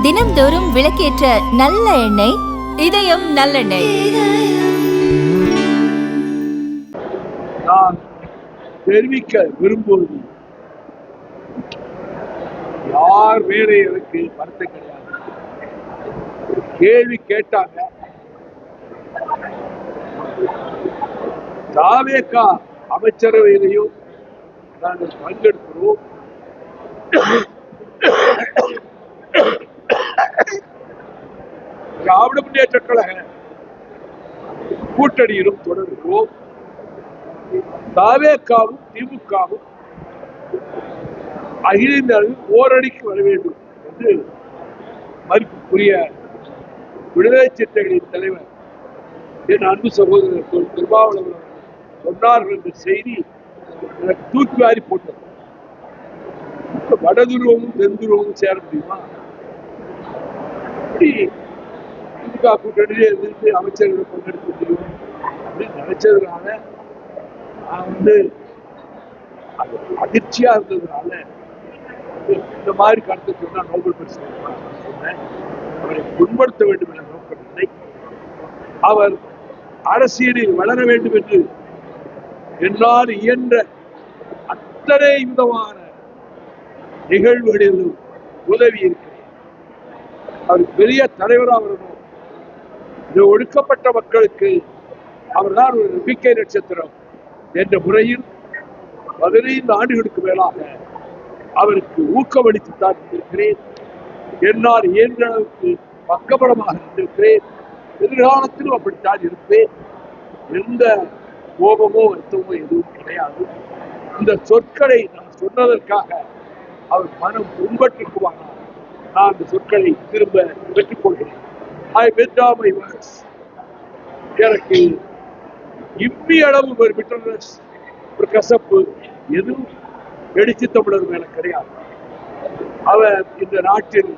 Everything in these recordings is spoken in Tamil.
தினம்தோறும் விளக்கேற்ற நல்ல எண்ணெய் இதயம் நல்லெண்ணெய். நான் தெரிவிக்க விரும்புவது, யார் மேலே எனக்கு வருத்தம் கிடையாது. கேள்வி கேட்டாங்க, தாவேகா அமைச்சரவையிலையும் நாங்கள் பங்கெடுக்கிறோம். திராவிட முன்னேற்ற கழக கூட்டணியிலும் தொடர்கிறோம். தாவேகாவும் திமுகவும் அகில இந்திய அளவில் ஓரணிக்கு வர வேண்டும் என்று மதிப்புக்குரிய விடுதலை சிறுத்தைகளின் தலைவர் என் அன்பு சகோதரர் திருமாவளவன் சொன்னார்கள் என்ற செய்தி எனக்கு தூக்கி வாரி போட்டது. வடதுருவமும் தென்துருவமும் சேர முடியுமா? திமுக கூட்டணியிலே இருந்து அமைச்சர்களை பங்கெடுக்க முடியும் அப்படின்னு நினைச்சதுனால நான் அதிர்ச்சியா இருந்ததுனால இந்த மாதிரி கருத்தை சொன்னா நோபல் பரிசு சொன்னேன். அவரை புண்படுத்த வேண்டும் என்ற நோக்கமில்லை. அவர் அரசியலில் வளர வேண்டும் என்று என்னால் இயன்ற அத்தனை விதமான நிகழ்வுகளிலும் உதவி இருக்கிறேன். அவர் பெரிய தலைவராக வரணும். இந்த ஒடுக்கப்பட்ட மக்களுக்கு அவர்தான் ஒரு நம்பிக்கை நட்சத்திரம் என்ற முறையில் 15 ஆண்டுகளுக்கு மேலாக அவருக்கு ஊக்கமளித்துத்தான் இருக்கிறேன். என்னால் இயன்ற அளவுக்கு பக்கபலமாக இருந்திருக்கிறேன். எதிர்காலத்திலும் அப்படித்தான் இருப்பேன். எந்த கோபமோ வருத்தமோ எதுவும் கிடையாது. இந்த சொற்களை நான் சொன்னதற்காக அவர் மனம் புண்பட்டிருக்குவானால் நான் அந்த சொற்களை திரும்ப பெற்றுக்கொள்கிறேன். எனக்கு இம்மி அளவு ஒரு பிட்டர்னஸ், ஒரு கசப்பு எதுவும் எழுச்சி தமிழர் மேல கிடையாது. அவர் இந்த நாட்டில்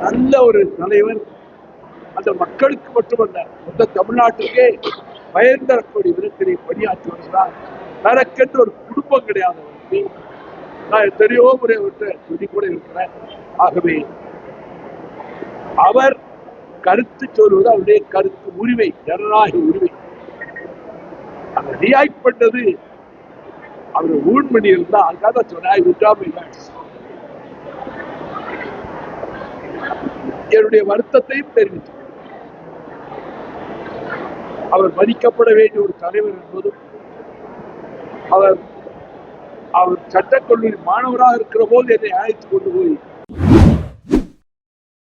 நல்ல ஒரு தலைவர். அந்த மக்களுக்கு மட்டுமல்ல, மொத்த தமிழ்நாட்டுக்கே பயன் தரக்கூடிய விதத்திலே பணியாற்றி வருகிறார். தனக்கென்று ஒரு குடும்பம் கிடையாது. நான் எத்தனையோ முறை அவர்கிட்ட சொல்லி கூட இருக்கிறேன். ஆகவே அவர் கருத்து சொல்வது அவருடைய கருத்து உரிமை, ஜனநாயக உரிமை. அந்த ரியாக்ட் பண்ணது அவர் ஊன் பண்ணி இருந்தா அதுக்காக சொன்ன விட்டாமல் என்னுடைய வருத்தத்தையும் தெரிவித்தார். அவர் மதிக்கப்பட வேண்டிய ஒரு தலைவர் என்பதும், அவர் சட்டக்கல்லூரி மாணவராக இருக்கிற போது என்னை அழைத்துக் கொண்டு போய்